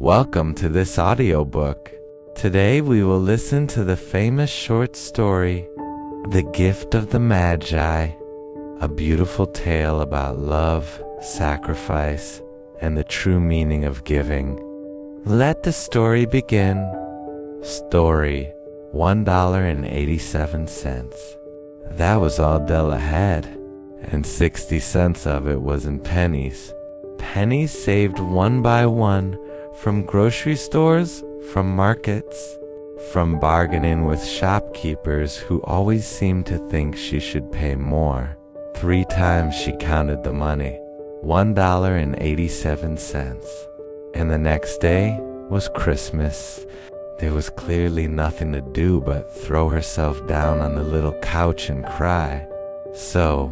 Welcome to this audiobook. Today we will listen to the famous short story, The Gift of the Magi, a beautiful tale about love, sacrifice, and the true meaning of giving. Let the story begin. Story, $1.87. That was all Della had, and 60 cents of it was in pennies. Pennies saved one by one from grocery stores, from markets, from bargaining with shopkeepers who always seemed to think she should pay more. 3 times she counted the money, $1.87. And the next day was Christmas. There was clearly nothing to do but throw herself down on the little couch and cry. So,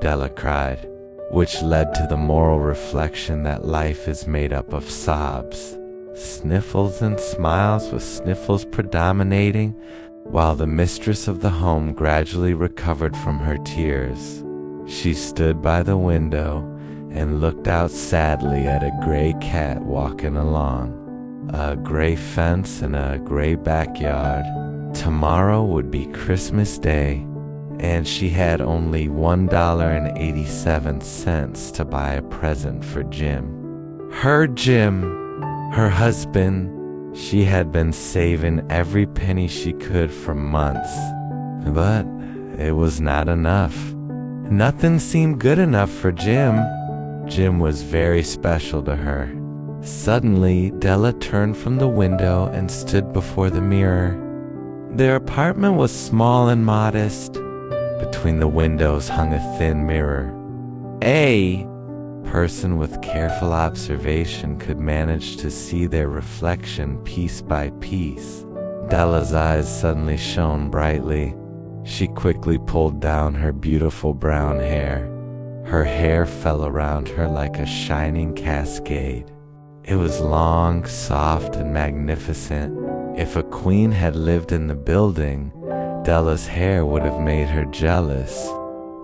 Della cried, which led to the moral reflection that life is made up of sobs, sniffles and smiles, with sniffles predominating, while the mistress of the home gradually recovered from her tears. She stood by the window and looked out sadly at a gray cat walking along, a gray fence and a gray backyard. Tomorrow would be Christmas Day, and she had only $1.87 to buy a present for Jim. Her Jim, her husband. She had been saving every penny she could for months, but it was not enough. Nothing seemed good enough for Jim. Jim was very special to her. Suddenly, Della turned from the window and stood before the mirror. Their apartment was small and modest. Between the windows hung a thin mirror. A person with careful observation could manage to see their reflection piece by piece. Della's eyes suddenly shone brightly. She quickly pulled down her beautiful brown hair. Her hair fell around her like a shining cascade. It was long, soft, and magnificent. If a queen had lived in the building, Della's hair would have made her jealous.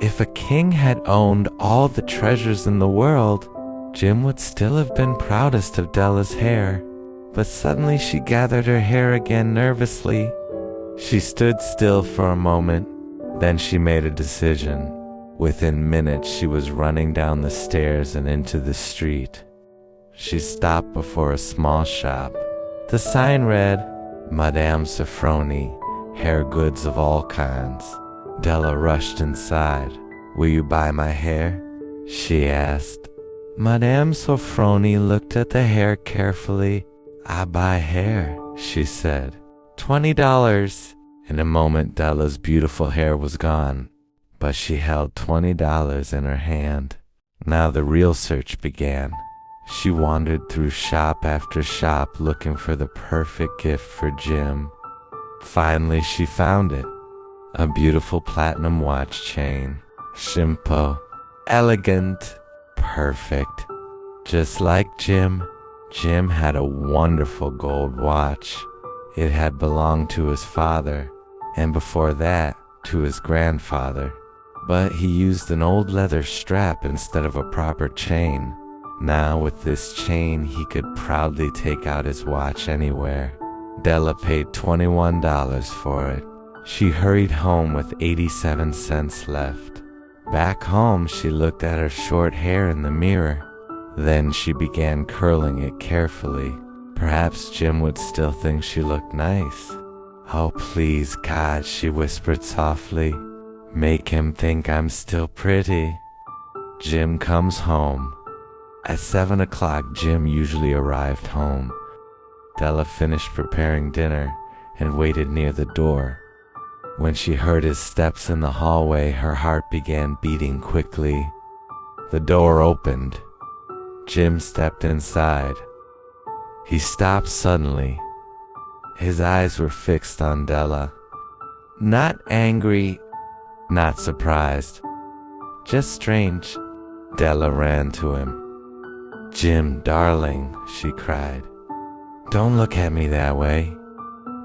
If a king had owned all the treasures in the world, Jim would still have been proudest of Della's hair. But suddenly she gathered her hair again nervously. She stood still for a moment, then she made a decision. Within minutes she was running down the stairs and into the street. She stopped before a small shop. The sign read, Madame Sofroni, hair goods of all kinds. Della rushed inside. Will you buy my hair? She asked. Madame Sofroni looked at the hair carefully. I buy hair, she said. $20. In a moment Della's beautiful hair was gone, but she held $20 in her hand. Now the real search began. She wandered through shop after shop looking for the perfect gift for Jim. Finally she found it. A beautiful platinum watch chain. Simple, elegant, perfect. Just like Jim. Jim had a wonderful gold watch. It had belonged to his father, and before that, to his grandfather. But he used an old leather strap instead of a proper chain. Now with this chain he could proudly take out his watch anywhere. Della paid $21 for it. She hurried home with 87 cents left. Back home she looked at her short hair in the mirror. Then she began curling it carefully. Perhaps Jim would still think she looked nice. Oh please God, she whispered softly. Make him think I'm still pretty. Jim comes home. At 7 o'clock Jim usually arrived home. Della finished preparing dinner and waited near the door. When she heard his steps in the hallway, her heart began beating quickly. The door opened. Jim stepped inside. He stopped suddenly. His eyes were fixed on Della. Not angry, not surprised, just strange. Della ran to him. Jim, darling, she cried. Don't look at me that way.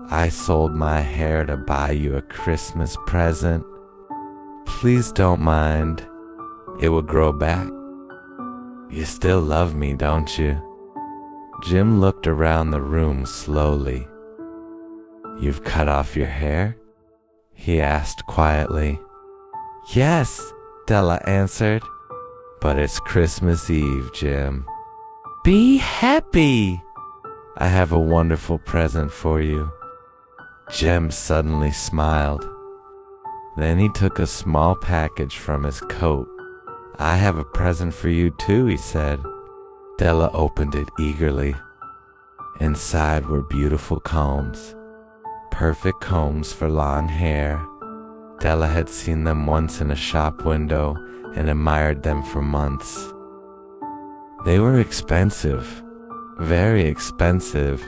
I sold my hair to buy you a Christmas present. Please don't mind. It will grow back. You still love me, don't you? Jim looked around the room slowly. "You've cut off your hair?" he asked quietly. "Yes," Della answered. "But it's Christmas Eve, Jim. Be happy. I have a wonderful present for you." Jim suddenly smiled. Then he took a small package from his coat. "I have a present for you too," he said. Della opened it eagerly. Inside were beautiful combs. Perfect combs for long hair. Della had seen them once in a shop window and admired them for months. They were expensive, very expensive,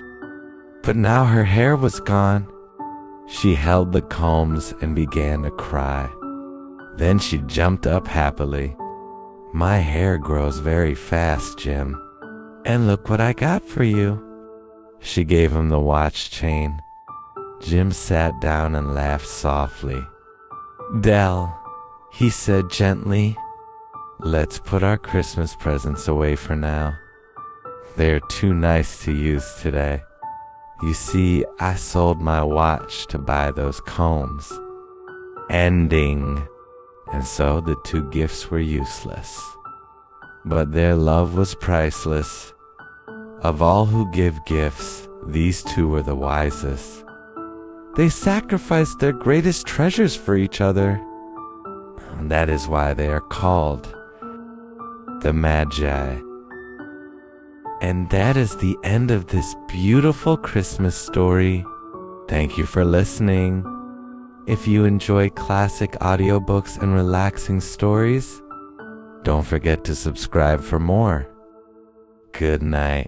but now her hair was gone. She held the combs and began to cry. Then she jumped up happily. "My hair grows very fast, Jim. And look what I got for you." She gave him the watch chain. Jim sat down and laughed softly. "Dell," he said gently, "let's put our Christmas presents away for now. They're too nice to use today. You see, I sold my watch to buy those combs." Ending. And so the two gifts were useless. But their love was priceless. Of all who give gifts, these two were the wisest. They sacrificed their greatest treasures for each other. And that is why they are called the Magi. And that is the end of this beautiful Christmas story. Thank you for listening. If you enjoy classic audiobooks and relaxing stories, don't forget to subscribe for more. Good night.